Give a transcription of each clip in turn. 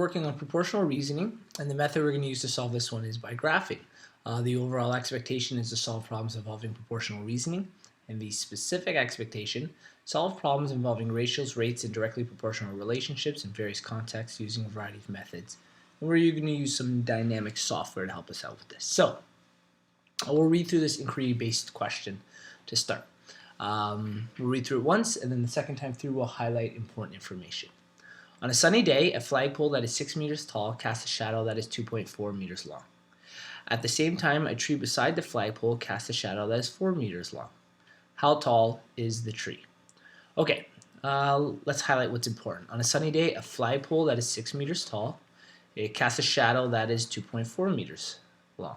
working on proportional reasoning, and the method we're going to use to solve this one is by graphing. The overall expectation is to solve problems involving proportional reasoning, and the specific expectation, solve problems involving ratios, rates, and directly proportional relationships in various contexts using a variety of methods. And we're going to use some dynamic software to help us out with this. So, I will read through this inquiry-based question to start. We'll read through it once, and then the second time through we'll highlight important information. On a sunny day, a flagpole that is 6 meters tall casts a shadow that is 2.4 meters long. At the same time, a tree beside the flagpole casts a shadow that is 4 meters long. How tall is the tree? Okay, let's highlight what's important. On a sunny day, a flagpole that is 6 meters tall, it casts a shadow that is 2.4 meters long.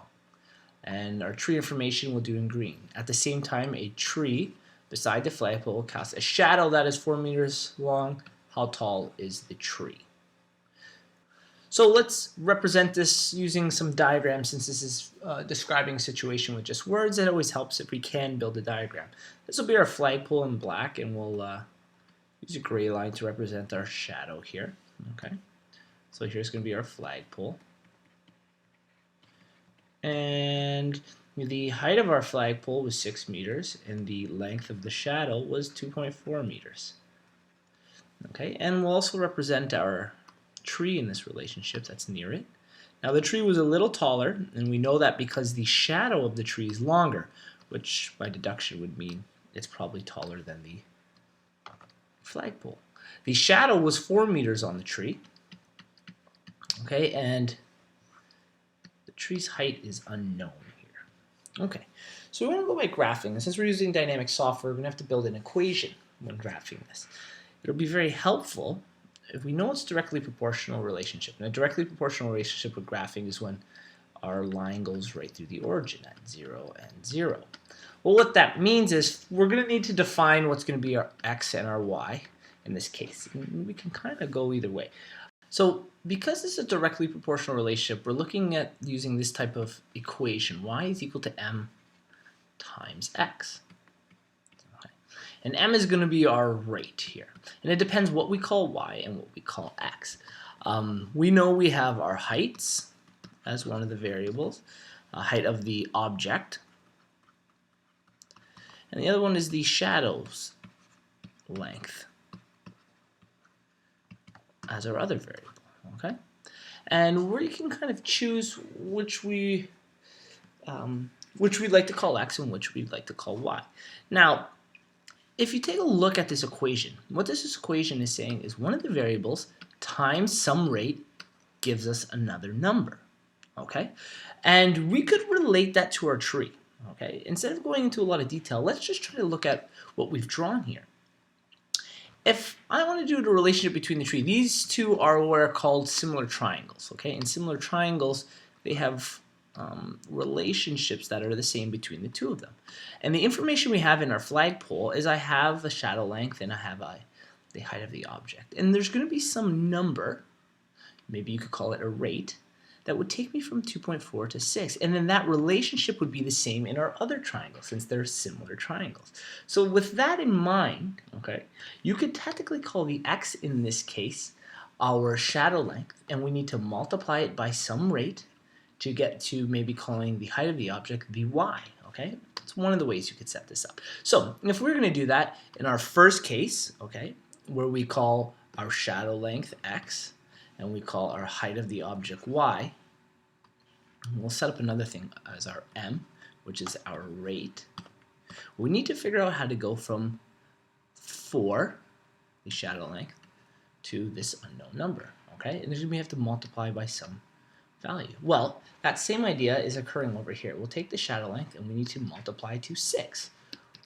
And our tree information we'll do in green. At the same time, a tree beside the flagpole casts a shadow that is 4 meters long. How tall is the tree? So let's represent this using some diagrams. Since this is describing a situation with just words, it always helps if we can build a diagram. This will be our flagpole in black, and we'll use a gray line to represent our shadow here. Okay, so here's going to be our flagpole. And the height of our flagpole was 6 meters, and the length of the shadow was 2.4 meters. Okay, and we'll also represent our tree in this relationship that's near it. Now the tree was a little taller, and we know that because the shadow of the tree is longer, which by deduction would mean it's probably taller than the flagpole. The shadow was 4 meters on the tree. Okay, and the tree's height is unknown here. Okay, so we want to go by graphing. And since we're using dynamic software, we're going to have to build an equation when graphing this. It'll be very helpful if we know it's directly proportional relationship. And a directly proportional relationship with graphing is when our line goes right through the origin at 0 and 0. Well, what that means is we're going to need to define what's going to be our x and our y in this case. And we can kind of go either way. So because this is a directly proportional relationship, we're looking at using this type of equation. Y is equal to m times x. And m is going to be our rate here. And it depends what we call y and what we call x. We know we have our heights as one of the variables, height of the object. And the other one is the shadow's length as our other variable. Okay? And we can kind of choose which we'd like to call x and which we'd like to call y. Now, if you take a look at this equation, what this equation is saying is one of the variables times some rate gives us another number. Okay? And we could relate that to our tree. Okay? Instead of going into a lot of detail, let's just try to look at what we've drawn here. If I want to do the relationship between the tree, these two are what are called similar triangles. Okay? In similar triangles, they have relationships that are the same between the two of them. And the information we have in our flagpole is I have the shadow length and I have the height of the object. And there's going to be some number, maybe you could call it a rate, that would take me from 2.4 to 6. And then that relationship would be the same in our other triangle since they're similar triangles. So with that in mind, okay, you could technically call the x in this case our shadow length, and we need to multiply it by some rate to get to maybe calling the height of the object the y, okay? It's one of the ways you could set this up. So if we're going to do that in our first case, okay, where we call our shadow length x and we call our height of the object y, we'll set up another thing as our m, which is our rate. We need to figure out how to go from 4, the shadow length, to this unknown number, okay? And then we have to multiply by some value. Well, that same idea is occurring over here. We'll take the shadow length and we need to multiply to 6.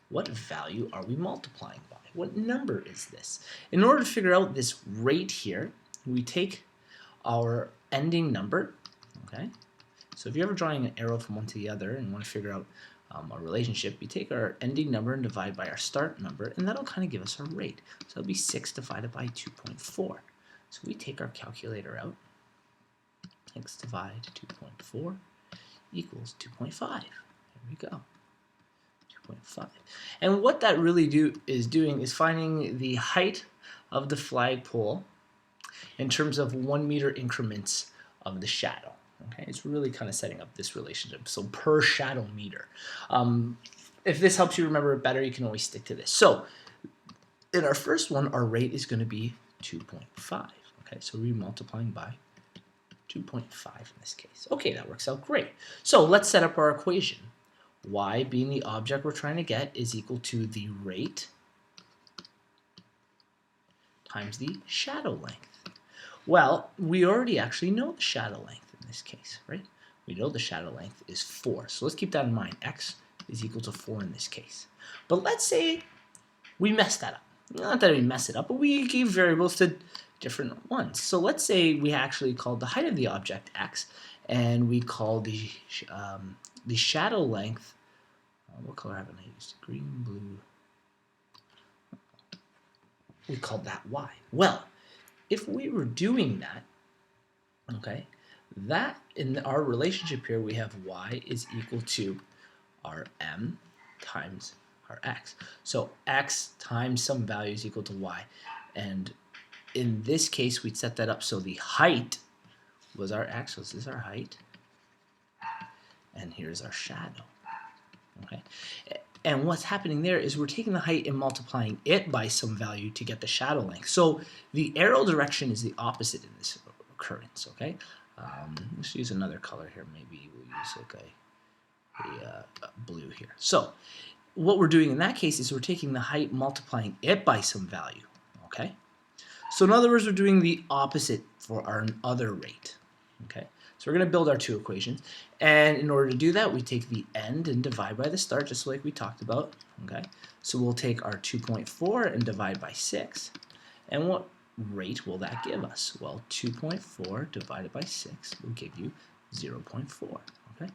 What value are we multiplying by? What number is this? In order to figure out this rate here, we take our ending number, okay? So if you're ever drawing an arrow from one to the other and want to figure out a relationship, you take our ending number and divide by our start number, and that'll kind of give us our rate. So it'll be 6 divided by 2.4. So we take our calculator out. X divided 2.4 equals 2.5. There we go. 2.5. And what that really is doing is finding the height of the flagpole in terms of 1 meter increments of the shadow. Okay, it's really kind of setting up this relationship. So per shadow meter. If this helps you remember it better, you can always stick to this. So in our first one, our rate is going to be 2.5. Okay, so we're multiplying by 2.5 in this case. Okay, that works out great. So let's set up our equation. Y, being the object we're trying to get, is equal to the rate times the shadow length. Well, we already actually know the shadow length in this case, right? We know the shadow length is 4. So let's keep that in mind. X is equal to 4 in this case. But let's say we messed that up. Not that we messed it up, but we gave variables to different ones. So let's say we actually called the height of the object x, and we call the shadow length, what color haven't I used? Green, blue. We called that y. Well, if we were doing that, okay, that in our relationship here, we have y is equal to our m times our x. So x times some value is equal to y. And in this case, we'd set that up so the height was our x. So this is our height. And here's our shadow. Okay. And what's happening there is we're taking the height and multiplying it by some value to get the shadow length. So the arrow direction is the opposite in this occurrence, okay? Let's use another color here. Maybe we'll use like a blue here. So what we're doing in that case is we're taking the height, multiplying it by some value, okay? So in other words, we're doing the opposite for our other rate, okay? So we're going to build our two equations, and in order to do that, we take the end and divide by the start, just like we talked about, okay? So we'll take our 2.4 and divide by 6, and what rate will that give us? Well, 2.4 divided by 6 will give you 0.4, okay?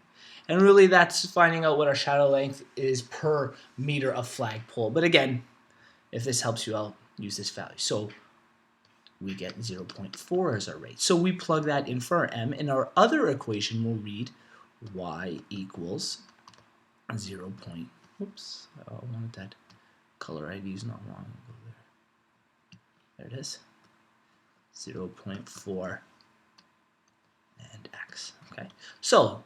And really, that's finding out what our shadow length is per meter of flagpole. But again, if this helps you out, use this value. So we get 0.4 as our rate. So we plug that in for our m, and our other equation will read y equals 0. Oops, I wanted that color I'd used not long ago there. There it is. 0.4 and x. Okay, so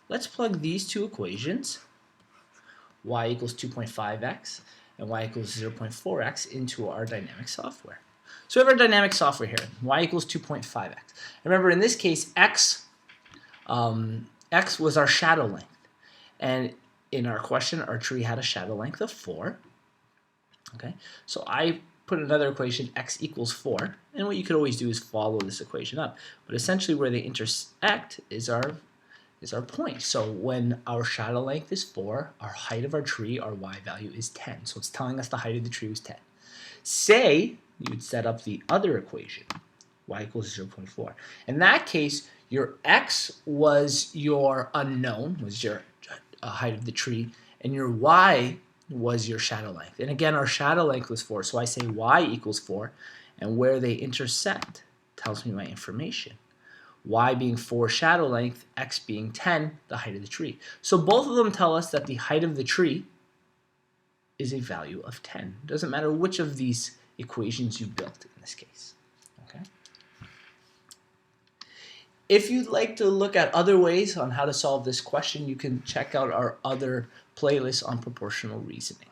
let's plug these two equations, y equals 2.5x and y equals 0.4x, into our dynamic software. So we have our dynamic software here, y equals 2.5x. Remember, in this case, x was our shadow length. And in our question, our tree had a shadow length of 4. Okay, so I put another equation, x equals 4. And what you could always do is follow this equation up. But essentially where they intersect is our point. So when our shadow length is 4, our height of our tree, our y value, is 10. So it's telling us the height of the tree was 10. Say you would set up the other equation, y equals 0.4. In that case, your x was your unknown, was your height of the tree, and your y was your shadow length. And again, our shadow length was 4, so I say y equals 4, and where they intersect tells me my information. Y being 4 shadow length, x being 10, the height of the tree. So both of them tell us that the height of the tree is a value of 10. It doesn't matter which of these equations you built in this case. Okay. If you'd like to look at other ways on how to solve this question, you can check out our other playlist on proportional reasoning.